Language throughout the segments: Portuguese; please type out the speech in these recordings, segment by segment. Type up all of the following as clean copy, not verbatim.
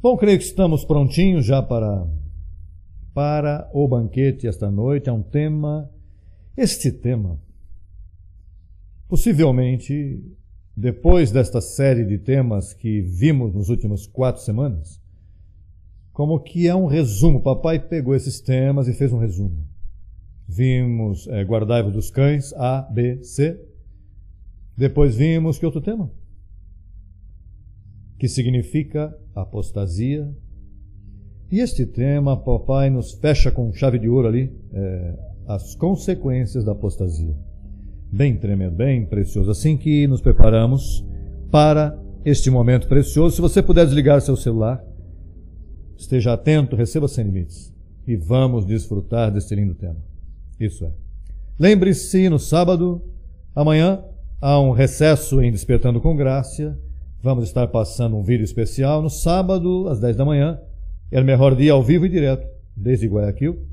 Bom, creio que estamos prontinhos já para o banquete esta noite. É um tema, este tema, possivelmente, depois desta série de temas que vimos nos últimos 4 semanas, como que é um resumo. Papai pegou esses temas e fez um resumo. Vimos guardai-vos dos cães, A, B, C. Depois vimos que outro tema? Que significa apostasia. E este tema, papai nos fecha com chave de ouro ali, as consequências da apostasia. Bem tremendo, bem precioso. Assim que nos preparamos para este momento precioso, se você puder desligar seu celular, esteja atento, receba sem limites. E vamos desfrutar deste lindo tema. Isso é. Lembre-se, no sábado, amanhã, há um recesso em Despertando com Graça. Vamos estar passando um vídeo especial. No sábado, às 10 da manhã, é o melhor dia ao vivo e direto, desde Guayaquil.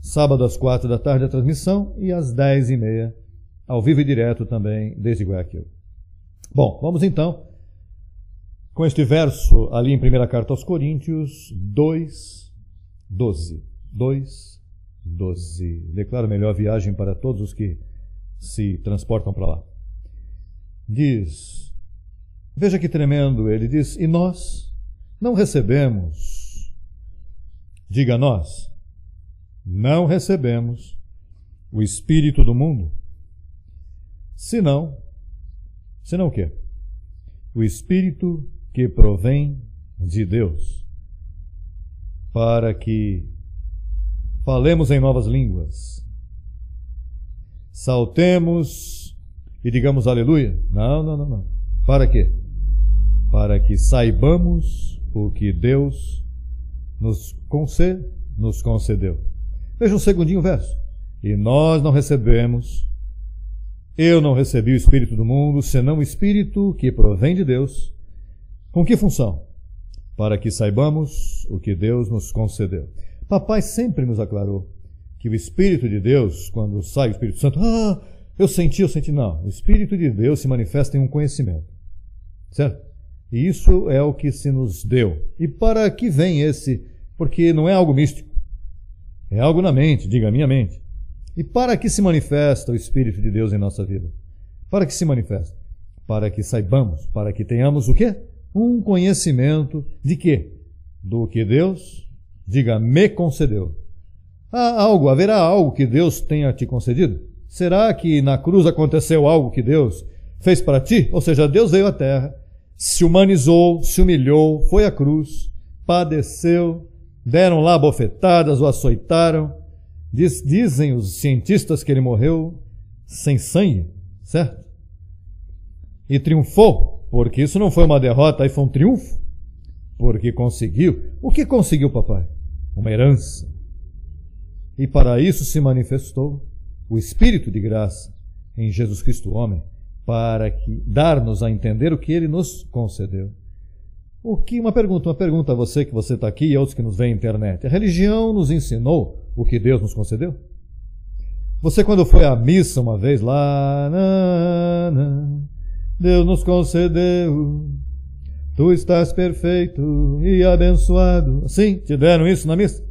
Sábado, às 4 da tarde, a transmissão. E às 10h30, ao vivo e direto também, desde Guayaquil. Bom, vamos então com este verso ali em 1ª Carta aos Coríntios 2:12. 2:12. Declaro melhor viagem para todos os que se transportam para lá. Diz, veja que tremendo, ele diz, e nós não recebemos, diga nós, não recebemos o Espírito do mundo, senão o quê? O Espírito que provém de Deus, para que falemos em novas línguas, saltemos e digamos aleluia. Não. Para quê? Para que saibamos o que Deus nos concedeu. Veja um segundinho o verso. E nós não recebemos, eu não recebi o Espírito do mundo, senão o Espírito que provém de Deus. Com que função? Para que saibamos o que Deus nos concedeu. Papai sempre nos aclarou que o Espírito de Deus, quando sai o Espírito Santo, eu senti. Não, o Espírito de Deus se manifesta em um conhecimento. Certo? E isso é o que se nos deu. E para que vem esse? Porque não é algo místico. É algo na mente, diga a minha mente. E para que se manifesta o Espírito de Deus em nossa vida? Para que se manifesta? Para que saibamos, para que tenhamos o quê? Um conhecimento de quê? Do que Deus, diga, me concedeu. Haverá algo que Deus tenha te concedido? Será que na cruz aconteceu algo que Deus fez para ti? Ou seja, Deus veio à terra, se humanizou, se humilhou, foi à cruz, padeceu, deram lá bofetadas, o açoitaram. Dizem os cientistas que ele morreu sem sangue, certo? E triunfou, porque isso não foi uma derrota, aí foi um triunfo, porque conseguiu. O que conseguiu, papai? Uma herança. E para isso se manifestou o Espírito de graça em Jesus Cristo homem, para que dar-nos a entender o que ele nos concedeu. Uma pergunta a você que você está aqui e outros que nos veem na internet. A religião nos ensinou o que Deus nos concedeu? Você quando foi à missa uma vez lá, Deus nos concedeu, tu estás perfeito e abençoado. Sim, te deram isso na missa?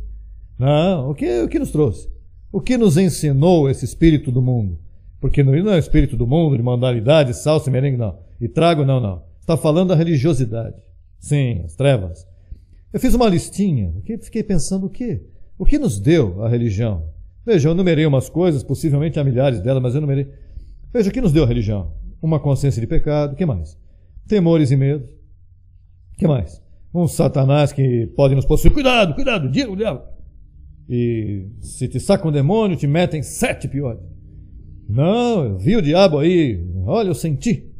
Não, o que nos trouxe? O que nos ensinou esse espírito do mundo? Porque não é o espírito do mundo, de modalidade, salsa, merengue, não. E trago, não. Está falando da religiosidade. Sim, as trevas. Eu fiz uma listinha, fiquei pensando o quê? O que nos deu a religião? Veja, eu numerei umas coisas, possivelmente há milhares delas, mas eu numerei. Veja, o que nos deu a religião? Uma consciência de pecado, o que mais? Temores e medos. O que mais? Um Satanás que pode nos possuir. Cuidado, diga o diabo. E se te saca um demônio, te metem 7 piores. Não, eu vi o diabo aí, olha, eu senti.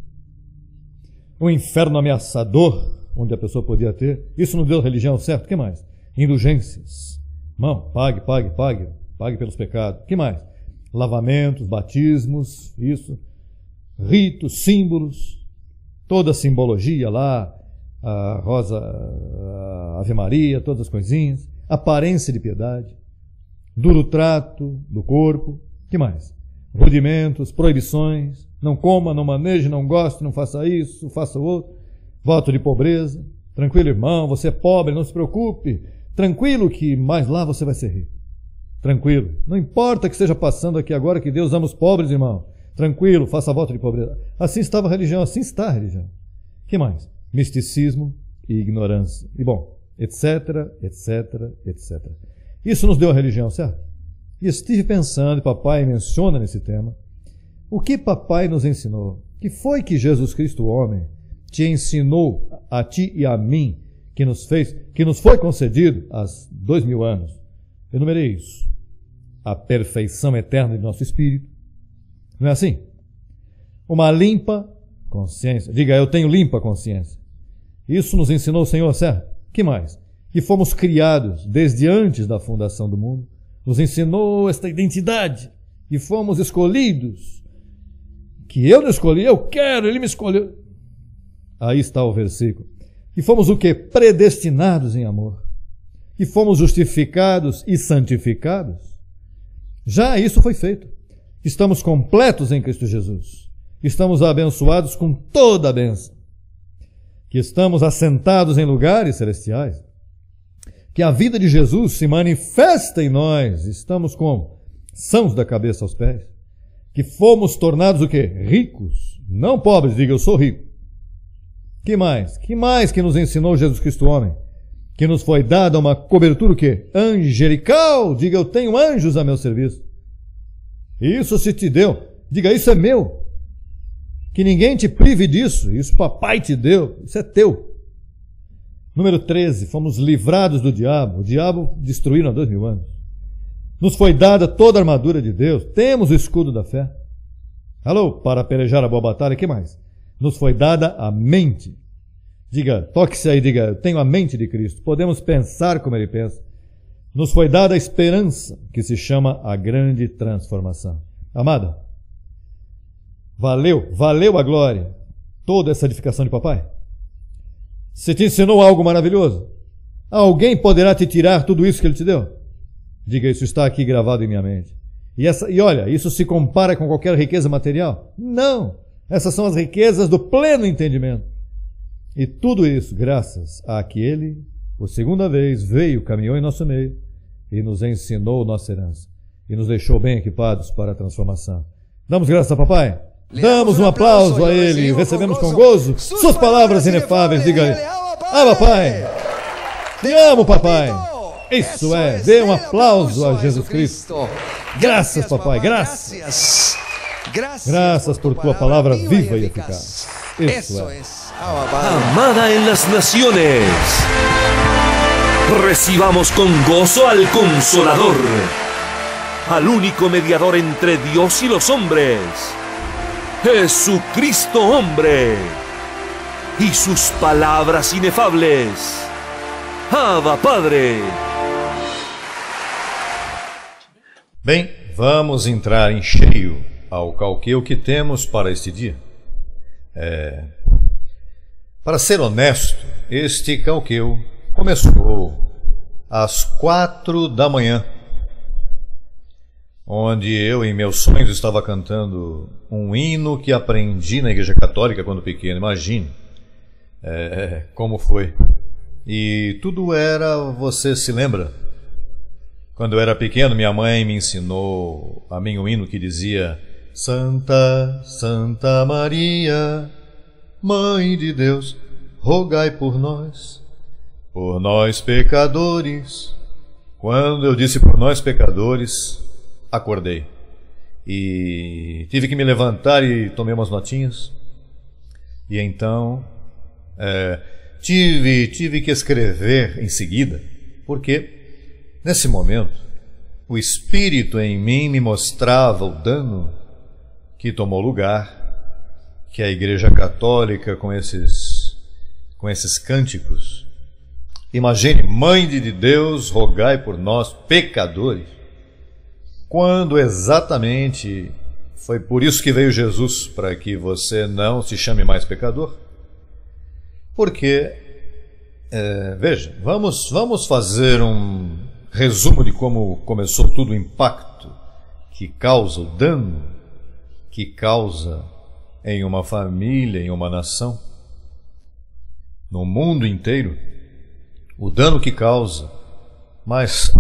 Um inferno ameaçador, onde a pessoa podia ter. Isso não deu religião, certo? O que mais? Indulgências. Não, pague pelos pecados. O que mais? Lavamentos, batismos, isso. Ritos, símbolos, toda a simbologia lá, a rosa, a Ave Maria, todas as coisinhas. Aparência de piedade, duro trato do corpo, que mais? Rudimentos, proibições, não coma, não maneje, não goste, não faça isso, faça o outro, voto de pobreza, Tranquilo, irmão, você é pobre, não se preocupe. Tranquilo que mais lá você vai ser rico. Tranquilo. Não importa o que esteja passando aqui agora, que Deus ama os pobres, irmão. Tranquilo, faça voto de pobreza. Assim estava a religião, assim está a religião. O que mais? Misticismo e ignorância. E bom, etc, etc, etc. Isso nos deu a religião, certo? E estive pensando, e papai menciona nesse tema, o que papai nos ensinou? Que foi que Jesus Cristo, o homem, te ensinou a ti e a mim, que nos foi concedido há 2000 anos? Enumerei isso. A perfeição eterna de nosso espírito. Não é assim? Uma limpa consciência. Diga, eu tenho limpa consciência. Isso nos ensinou o Senhor, certo? Que mais? Que fomos criados desde antes da fundação do mundo. Nos ensinou esta identidade. E fomos escolhidos. Que eu não escolhi, eu quero, Ele me escolheu. Aí está o versículo. E fomos o quê? Predestinados em amor. E fomos justificados e santificados. Já isso foi feito. Estamos completos em Cristo Jesus. Estamos abençoados com toda a bênção. Que estamos assentados em lugares celestiais. Que a vida de Jesus se manifesta em nós. Estamos como? Sãos da cabeça aos pés. Que fomos tornados o quê? Ricos. Não pobres, diga, eu sou rico. Que mais? Que mais que nos ensinou Jesus Cristo homem? Que nos foi dada uma cobertura o quê? Angelical. Diga, eu tenho anjos a meu serviço. Isso se te deu. Diga, isso é meu. Que ninguém te prive disso. Isso papai te deu. Isso é teu. Número 13. Fomos livrados do diabo. O diabo destruíram há 2000 anos. Nos foi dada toda a armadura de Deus. Temos o escudo da fé. Alô, para pelejar a boa batalha, o que mais? Nos foi dada a mente. Diga, toque-se aí, diga, eu tenho a mente de Cristo. Podemos pensar como Ele pensa. Nos foi dada a esperança, que se chama a grande transformação. Amada, valeu a glória, toda essa edificação de papai? Se te ensinou algo maravilhoso, alguém poderá te tirar tudo isso que Ele te deu? Diga, isso está aqui gravado em minha mente. E olha, isso se compara com qualquer riqueza material? Não! Essas são as riquezas do pleno entendimento. E tudo isso graças a que Ele, por segunda vez, veio, caminhou em nosso meio e nos ensinou nossa herança. E nos deixou bem equipados para a transformação. Damos graças a papai? Damos um aplauso a Ele. Recebemos com gozo suas palavras inefáveis. Diga-lhe, papai, te amo, papai. Isso é, dê um aplauso a Jesus Cristo. Graças, papai, graças. Graças por tua palavra viva y eficaz. Eso es. Amada en las naciones, recibamos con gozo al Consolador, al único mediador entre Dios y los hombres, Jesucristo hombre, y sus palabras inefables. Abba Padre. Bem, vamos entrar em cheio ao calqueu que temos para este dia. Para ser honesto, este calqueu começou às 4 da manhã, onde eu, em meus sonhos, estava cantando um hino que aprendi na Igreja Católica quando pequeno. Imagine como foi. E tudo era, você se lembra? Quando eu era pequeno, minha mãe me ensinou a mim um hino que dizia: Santa, Santa Maria, Mãe de Deus, rogai por nós pecadores. Quando eu disse por nós pecadores, acordei. E tive que me levantar e tomei umas notinhas. E então tive que escrever em seguida, porque nesse momento o Espírito em mim me mostrava o dano que tomou lugar, que a Igreja Católica com esses cânticos. Imagine, Mãe de Deus, rogai por nós pecadores, quando exatamente foi por isso que veio Jesus, para que você não se chame mais pecador. Porque, veja, vamos fazer um resumo de como começou tudo, o impacto que causa, o dano que causa em uma família, em uma nação. no mundo inteiro, o dano que causa. Mas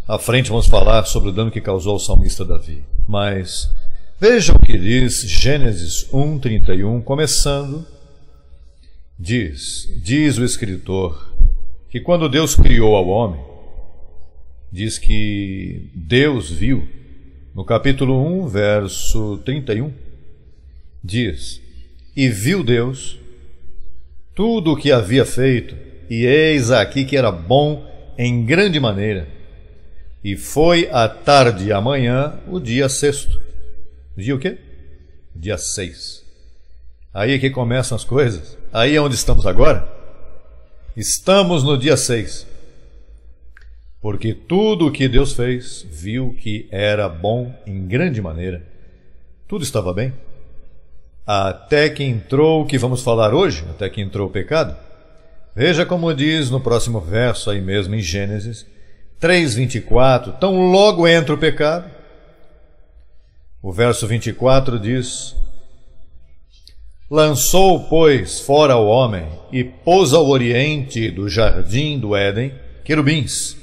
à frente vamos falar sobre o dano que causou ao salmista Davi. Mas veja o que diz Gênesis 1:31, começando. Diz o escritor que quando Deus criou ao homem, diz que Deus viu, no capítulo 1, verso 31, diz: e viu Deus tudo o que havia feito, e eis aqui que era bom em grande maneira. E foi a tarde e a manhã o dia sexto. Dia o quê? Dia 6. Aí é que começam as coisas. Aí é onde estamos agora. Estamos no dia 6. Porque tudo o que Deus fez, viu que era bom em grande maneira. Tudo estava bem. Até que entrou o que vamos falar hoje, até que entrou o pecado. Veja como diz no próximo verso, aí mesmo em Gênesis 3:24, tão logo entra o pecado. O verso 24 diz: lançou, pois, fora o homem, e pôs ao oriente do jardim do Éden querubins,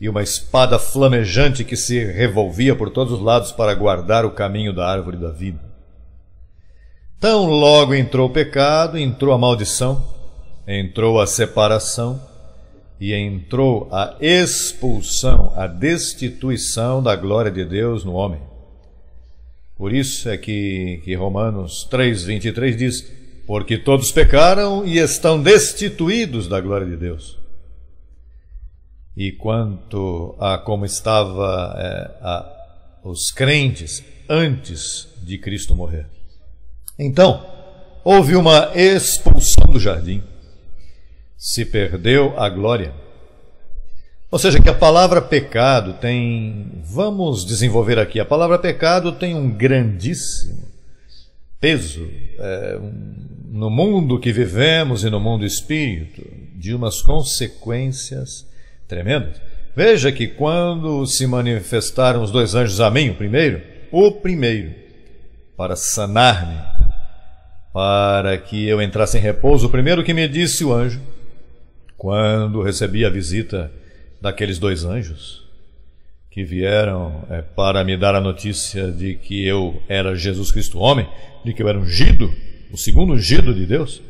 e uma espada flamejante que se revolvia por todos os lados para guardar o caminho da árvore da vida. Tão logo entrou o pecado, entrou a maldição, entrou a separação e entrou a expulsão, a destituição da glória de Deus no homem. Por isso é que Romanos 3:23 diz: porque todos pecaram e estão destituídos da glória de Deus. E quanto a como estavam os crentes antes de Cristo morrer. Então, houve uma expulsão do jardim. Se perdeu a glória. Ou seja, que a palavra pecado tem... Vamos desenvolver aqui. A palavra pecado tem um grandíssimo peso no mundo que vivemos e no mundo espírito, de umas consequências tremendas. Veja que quando se manifestaram os dois anjos a mim, o primeiro, para sanar-me, para que eu entrasse em repouso, o primeiro que me disse o anjo, quando recebi a visita daqueles dois anjos, que vieram para me dar a notícia de que eu era Jesus Cristo homem, de que eu era ungido, o segundo ungido de Deus,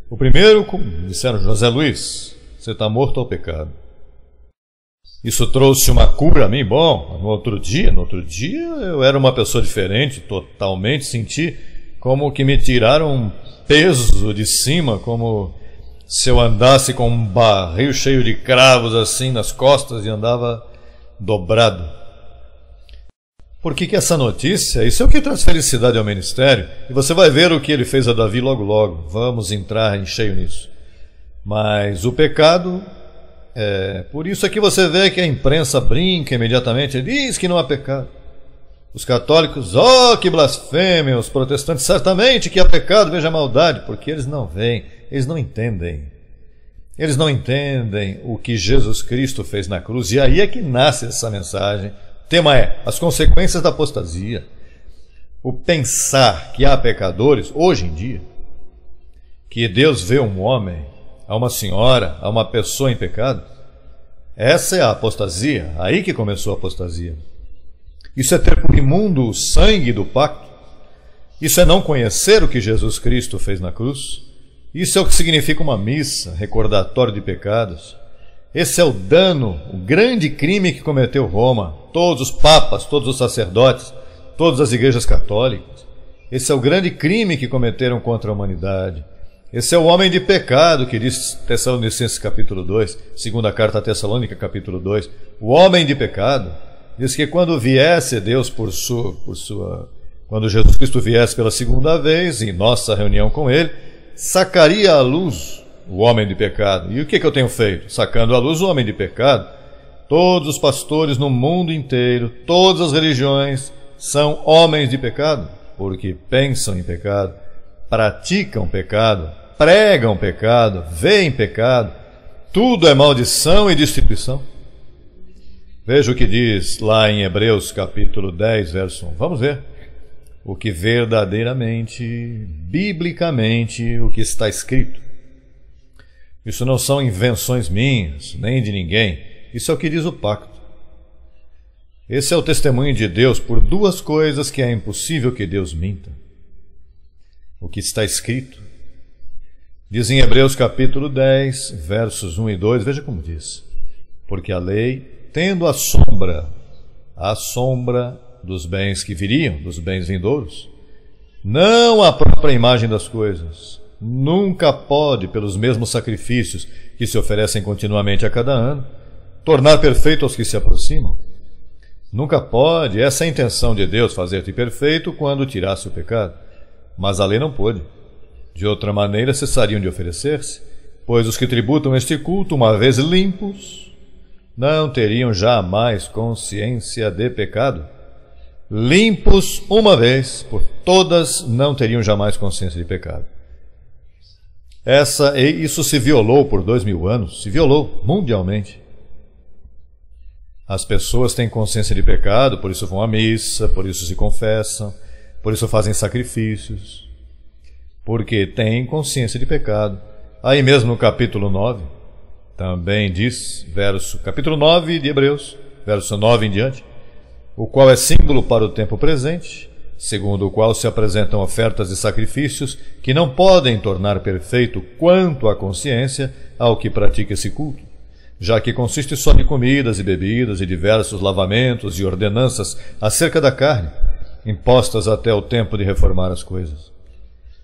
o primeiro disseram: José Luiz, você está morto ao pecado. Isso trouxe uma cura a mim. Bom, no outro dia eu era uma pessoa diferente, totalmente. Senti como que me tiraram um peso de cima, como se eu andasse com um barril cheio de cravos assim nas costas e andava dobrado. Por que essa notícia? Isso é o que traz felicidade ao ministério. E você vai ver o que ele fez a Davi logo logo. Vamos entrar em cheio nisso. Mas o pecado... por isso é que você vê que a imprensa brinca imediatamente, diz que não há pecado. Os católicos, que blasfêmia. Os protestantes, certamente que há pecado, veja a maldade, porque eles não veem, eles não entendem. Eles não entendem o que Jesus Cristo fez na cruz, e aí é que nasce essa mensagem. O tema é as consequências da apostasia. O pensar que há pecadores, hoje em dia, que Deus vê um homem, a uma senhora, a uma pessoa em pecado, essa é a apostasia, aí que começou a apostasia. Isso é ter por imundo o sangue do pacto. Isso é não conhecer o que Jesus Cristo fez na cruz. Isso é o que significa uma missa, recordatório de pecados. Esse é o dano, o grande crime que cometeu Roma, todos os papas, todos os sacerdotes, todas as igrejas católicas. Esse é o grande crime que cometeram contra a humanidade. Esse é o homem de pecado que diz Tessalonicenses capítulo 2, segunda carta a Tessalônica capítulo 2. O homem de pecado diz que quando viesse Deus quando Jesus Cristo viesse pela segunda vez, em nossa reunião com ele, sacaria à luz o homem de pecado. E o que eu tenho feito? Sacando à luz o homem de pecado. Todos os pastores no mundo inteiro, todas as religiões, são homens de pecado, porque pensam em pecado, praticam pecado, pregam pecado, veem pecado. Tudo é maldição e destituição. Veja o que diz lá em Hebreus capítulo 10, verso 1. Vamos ver o que verdadeiramente, biblicamente, o que está escrito. Isso não são invenções minhas, nem de ninguém. Isso é o que diz o pacto. Esse é o testemunho de Deus por duas coisas que é impossível que Deus minta. O que está escrito. Diz em Hebreus capítulo 10, versos 1 e 2, veja como diz. Porque a lei, tendo a sombra dos bens que viriam, dos bens vindouros, não a própria imagem das coisas, nunca pode, pelos mesmos sacrifícios que se oferecem continuamente a cada ano, tornar perfeito aos que se aproximam. Nunca pode, essa é a intenção de Deus, fazer-te perfeito quando tirasse o pecado. Mas a lei não pôde. De outra maneira cessariam de oferecer-se, pois os que tributam este culto, uma vez limpos, não teriam jamais consciência de pecado. Limpos uma vez, por todas não teriam jamais consciência de pecado. Isso se violou por 2000 anos, se violou mundialmente. As pessoas têm consciência de pecado, por isso vão à missa, por isso se confessam, por isso fazem sacrifícios, porque têm consciência de pecado. Aí mesmo no capítulo 9, também diz, capítulo 9 de Hebreus, verso 9 em diante, o qual é símbolo para o tempo presente, segundo o qual se apresentam ofertas e sacrifícios que não podem tornar perfeito quanto à consciência ao que pratica esse culto, já que consiste só de comidas e bebidas e diversos lavamentos e ordenanças acerca da carne, impostas até o tempo de reformar as coisas.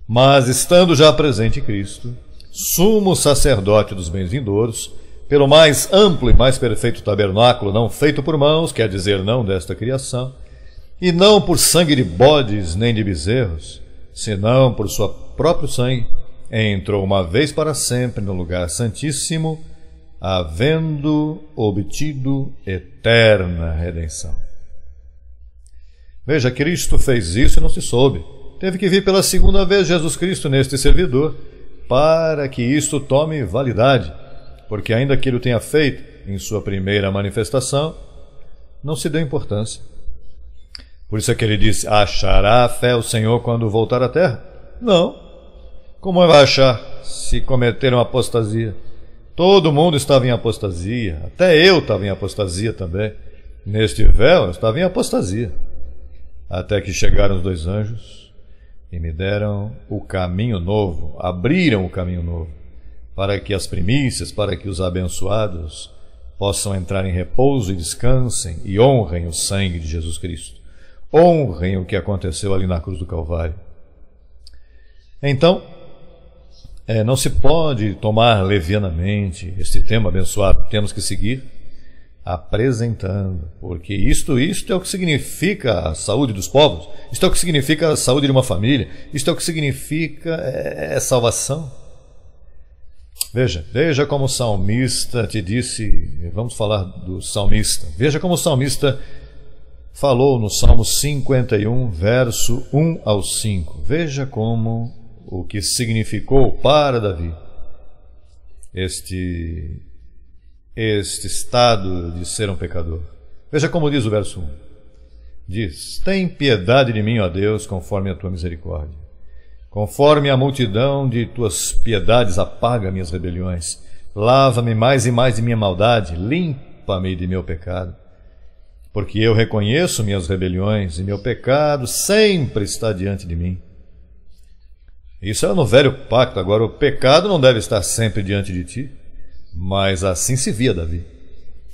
Mas, estando já presente Cristo, sumo sacerdote dos bens vindouros, pelo mais amplo e mais perfeito tabernáculo, não feito por mãos, quer dizer, não desta criação, e não por sangue de bodes nem de bezerros, senão por sua próprio sangue, entrou uma vez para sempre no lugar santíssimo, havendo obtido eterna redenção. Veja, Cristo fez isso e não se soube. Teve que vir pela segunda vez Jesus Cristo neste servidor, para que isto tome validade, porque ainda que ele o tenha feito em sua primeira manifestação, não se deu importância. Por isso é que ele disse, achará a fé o Senhor quando voltar à terra? Não. Como vai achar se cometeram apostasia? Todo mundo estava em apostasia, até eu estava em apostasia também. Neste véu eu estava em apostasia. Até que chegaram os dois anjos e me deram o caminho novo, abriram o caminho novo, para que as primícias, para que os abençoados possam entrar em repouso e descansem e honrem o sangue de Jesus Cristo. Honrem o que aconteceu ali na cruz do Calvário. Então, não se pode tomar levianamente este tema abençoado. Temos que seguir apresentando, porque isto é o que significa a saúde dos povos, isto é o que significa a saúde de uma família, isto é o que significa salvação. Veja como o salmista te disse, vamos falar do salmista, veja como o salmista falou no Salmo 51, verso 1 ao 5, veja como o que significou para Davi este estado de ser um pecador. Veja como diz o verso 1. Diz, tem piedade de mim, ó Deus, conforme a tua misericórdia. Conforme a multidão de tuas piedades, apaga minhas rebeliões. Lava-me mais e mais de minha maldade, limpa-me de meu pecado. Porque eu reconheço minhas rebeliões e meu pecado sempre está diante de mim. Isso é no velho pacto. Agora, o pecado não deve estar sempre diante de ti. Mas assim se via Davi.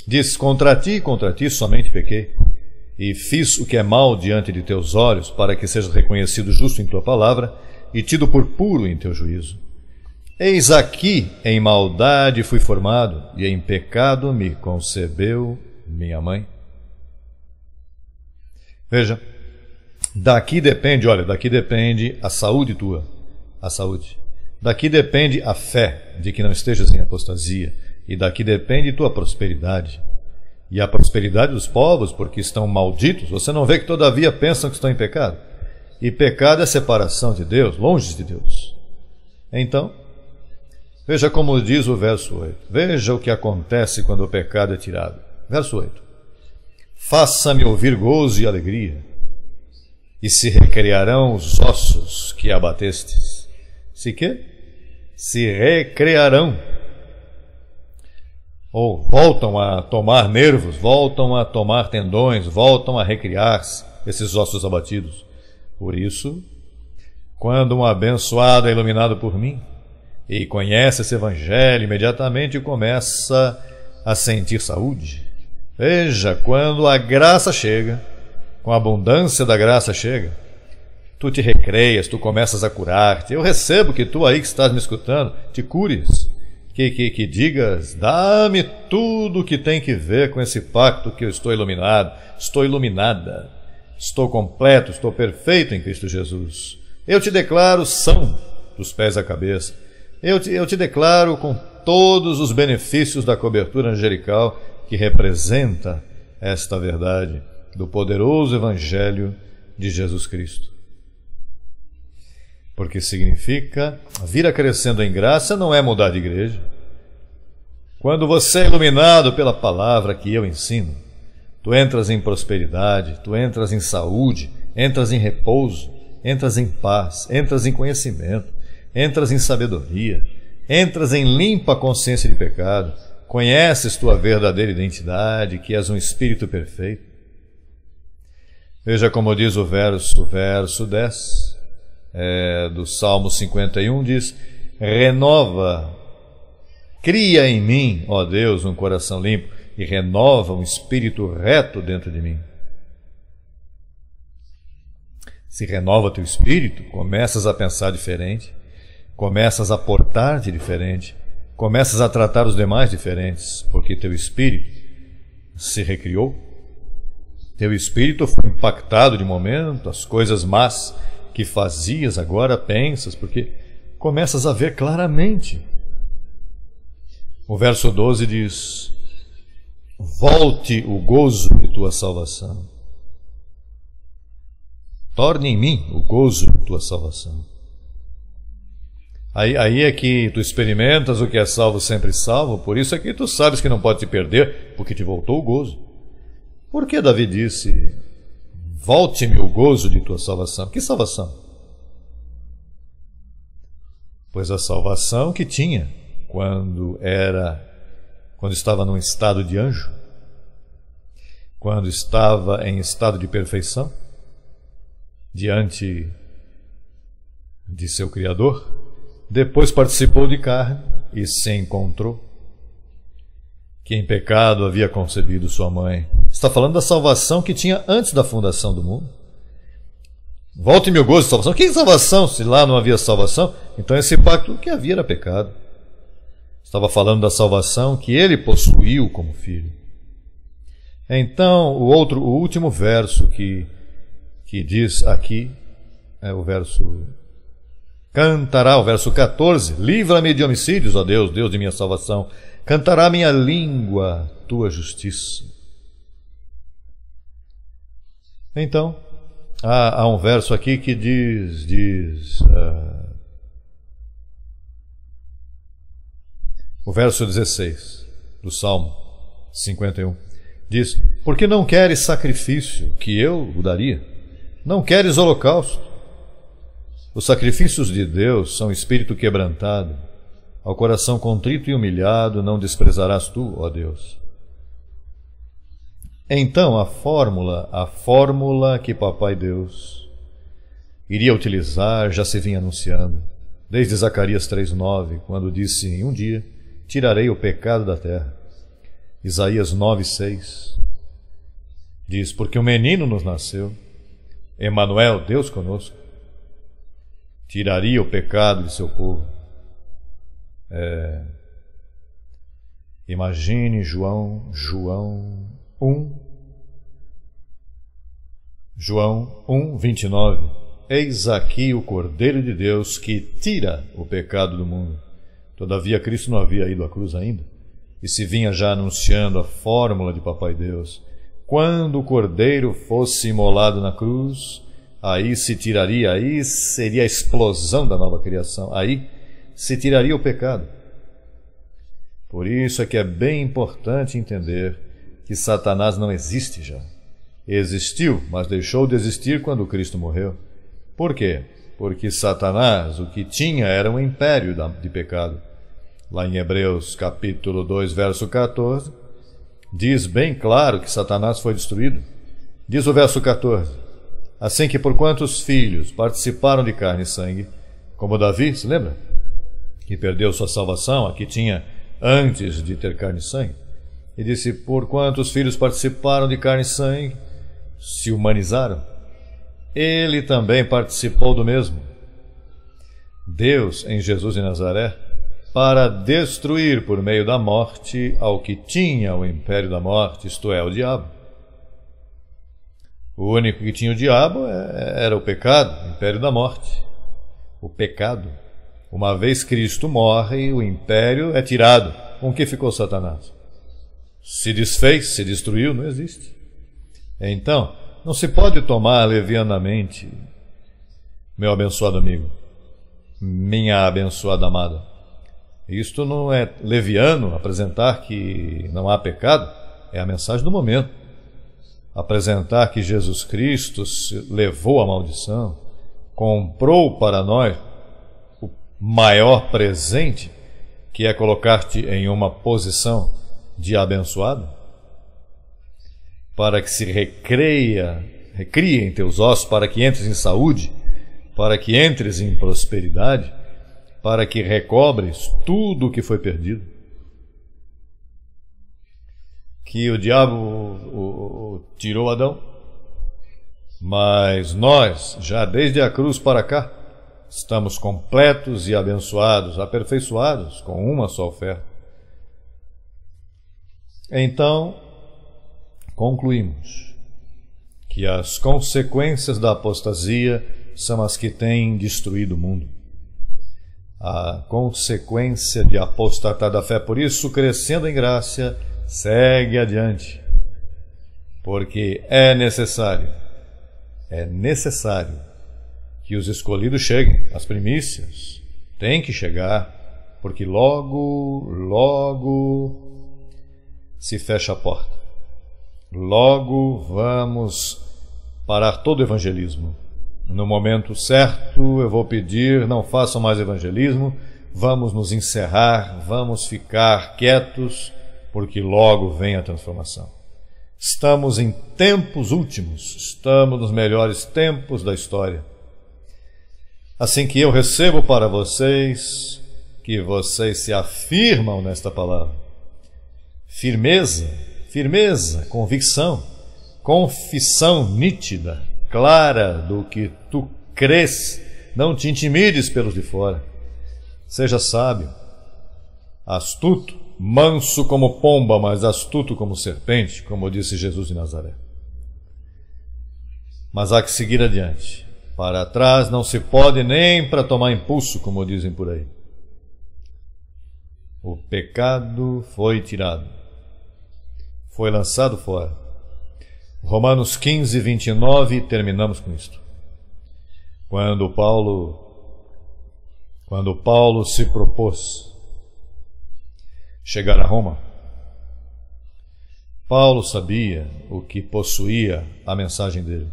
Diz, contra ti somente pequei, e fiz o que é mal diante de teus olhos, para que sejas reconhecido justo em tua palavra, e tido por puro em teu juízo. Eis aqui, em maldade fui formado, e em pecado me concebeu minha mãe. Veja, daqui depende a saúde tua, a saúde. Daqui depende a fé de que não estejas em apostasia, e daqui depende tua prosperidade. E a prosperidade dos povos, porque estão malditos, você não vê que todavia pensam que estão em pecado? E pecado é separação de Deus, longe de Deus. Então, veja como diz o verso 8. Veja o que acontece quando o pecado é tirado. Verso 8. Faça-me ouvir gozo e alegria, e se recrearão os ossos que abatestes. Se quê? Se recrearão ou voltam a tomar nervos, voltam a tomar tendões, voltam a recriar-se esses ossos abatidos. Por isso, quando um abençoado é iluminado por mim e conhece esse evangelho, imediatamente começa a sentir saúde. Veja, quando a graça chega, com a abundância da graça chega, tu te recreias, tu começas a curar-te. Eu recebo que tu aí que estás me escutando, te cures, que digas, dá-me tudo que tem que ver com esse pacto que eu estou iluminado, estou iluminada, estou completo, estou perfeito em Cristo Jesus. Eu te declaro são dos pés à cabeça. Eu te declaro com todos os benefícios da cobertura angelical que representa esta verdade do poderoso Evangelho de Jesus Cristo. Porque significa vir a crescendo em graça não é mudar de igreja. Quando você é iluminado pela palavra que eu ensino, tu entras em prosperidade, tu entras em saúde, entras em repouso, entras em paz, entras em conhecimento, entras em sabedoria, entras em limpa consciência de pecado, conheces tua verdadeira identidade, que és um espírito perfeito. Veja como diz o verso 10 do Salmo 51, diz, renova, cria em mim, ó Deus, um coração limpo, e renova um espírito reto dentro de mim. Se renova teu espírito, começas a pensar diferente, começas a portar-te diferente, começas a tratar os demais diferentes, porque teu espírito se recriou, teu espírito foi impactado de momento, as coisas más que fazias agora pensas, porque começas a ver claramente. O verso 12 diz, volte o gozo de tua salvação. Torne em mim o gozo de tua salvação. Aí é que tu experimentas o que é salvo sempre salvo, por isso é que tu sabes que não pode te perder, porque te voltou o gozo. Por que Davi disse, volte-me o gozo de tua salvação? Que salvação? Pois a salvação que tinha quando estava num estado de anjo, quando estava em estado de perfeição, diante de seu Criador, depois participou de carne e se encontrou que em pecado havia concebido sua mãe. Está falando da salvação que tinha antes da fundação do mundo. Volte-me o gozo de salvação. Que salvação, se lá não havia salvação? Então esse pacto que havia era pecado. Estava falando da salvação que ele possuiu como filho. Então, o último verso que diz aqui, é o verso cantará, o verso 14, livra-me de homicídios, ó Deus, Deus de minha salvação, cantará minha língua tua justiça. Então, há um verso aqui que diz o verso 16 do Salmo 51, diz, porque não queres sacrifício, que eu o daria, não queres holocausto. Os sacrifícios de Deus são espírito quebrantado, ao coração contrito e humilhado não desprezarás tu, ó Deus. Então a fórmula que Papai Deus iria utilizar já se vinha anunciando, desde Zacarias 3:9, quando disse, em um dia tirarei o pecado da terra. Isaías 9:6 diz, porque um menino nos nasceu, Emanuel, Deus conosco, tiraria o pecado de seu povo. Imagine João 1:29. Eis aqui o Cordeiro de Deus que tira o pecado do mundo. Todavia Cristo não havia ido à cruz ainda, e se vinha já anunciando a fórmula de Papai Deus. Quando o Cordeiro fosse imolado na cruz, aí se tiraria, aí seria a explosão da nova criação, aí se tiraria o pecado. Por isso é que é bem importante entender que Satanás não existe já. Existiu, mas deixou de existir quando Cristo morreu. Por quê? Porque Satanás, o que tinha era um império de pecado. lá em Hebreus capítulo 2, verso 14, diz bem claro que Satanás foi destruído. Diz o verso 14: assim que por quantos filhos participaram de carne e sangue, como Davi, se lembra? Que perdeu sua salvação, a que tinha antes de ter carne e sangue. E disse: por quantos filhos participaram de carne e sangue, se humanizaram, ele também participou do mesmo. Deus em Jesus de Nazaré, para destruir por meio da morte ao que tinha o império da morte, isto é, o diabo. O único que tinha o diabo era o pecado, o império da morte. O pecado. Uma vez Cristo morre, o império é tirado. Com que ficou Satanás? Se desfez, se destruiu, não existe. Então, não se pode tomar levianamente, meu abençoado amigo, minha abençoada amada. Isto não é leviano, apresentar que não há pecado, é a mensagem do momento. Apresentar que Jesus Cristo levou a maldição, comprou para nós o maior presente, que é colocar-te em uma posição de abençoado, para que se recrie em teus ossos, para que entres em saúde, para que entres em prosperidade, para que recobres tudo o que foi perdido. Que o diabo tirou Adão, mas nós, já desde a cruz para cá, estamos completos e abençoados, aperfeiçoados com uma só oferta. Então, concluímos que as consequências da apostasia são as que têm destruído o mundo. A consequência de apostatar da fé, por isso, crescendo em graça, segue adiante, porque é necessário que os escolhidos cheguem, as primícias, tem que chegar, porque logo se fecha a porta. Logo vamos parar todo o evangelismo. No momento certo eu vou pedir, não façam mais evangelismo, vamos nos encerrar, vamos ficar quietos, porque logo vem a transformação. Estamos em tempos últimos, estamos nos melhores tempos da história. Assim que eu recebo para vocês, que vocês se afirmam nesta palavra. Firmeza, convicção, confissão nítida, clara do que tu crês. Não te intimides pelos de fora. Seja sábio, astuto, manso como pomba, mas astuto como serpente, como disse Jesus de Nazaré. Mas há que seguir adiante. Para trás não se pode nem para tomar impulso, como dizem por aí. O pecado foi tirado, foi lançado fora. Romanos 15, 29, terminamos com isto. Quando Paulo se propôs chegar a Roma, Paulo sabia o que possuía a mensagem dele.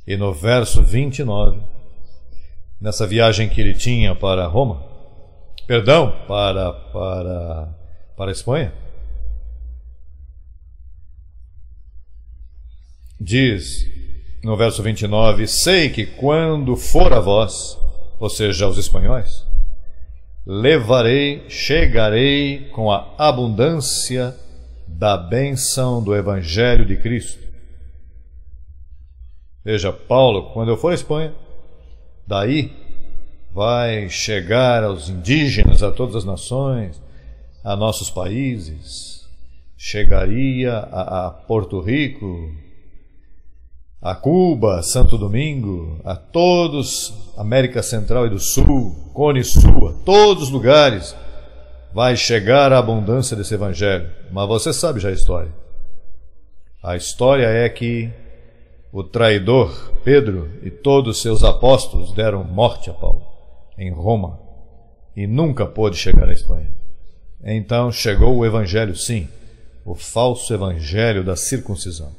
E no verso 29, nessa viagem que ele tinha para Roma, para a Espanha, diz no verso 29, sei que quando for a vós, ou seja, aos espanhóis, chegarei com a abundância da bênção do Evangelho de Cristo. Veja, Paulo, quando eu for à Espanha, daí vai chegar aos indígenas, a todas as nações, a nossos países, chegaria a Porto Rico, a Cuba, Santo Domingo, a todos, América Central e do Sul, Cone Sul, a todos os lugares, vai chegar a abundância desse Evangelho. Mas você sabe já a história. A história é que o traidor Pedro e todos os seus apóstolos deram morte a Paulo em Roma e nunca pôde chegar à Espanha. Então chegou o Evangelho, sim, o falso Evangelho da circuncisão.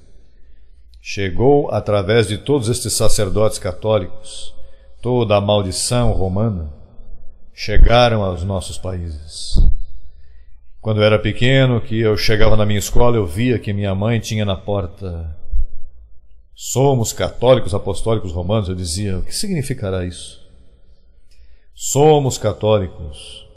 Chegou através de todos estes sacerdotes católicos, toda a maldição romana, chegaram aos nossos países. Quando eu era pequeno, que eu chegava na minha escola, eu via que minha mãe tinha na porta: somos católicos apostólicos romanos. Eu dizia: o que significará isso? Somos católicos.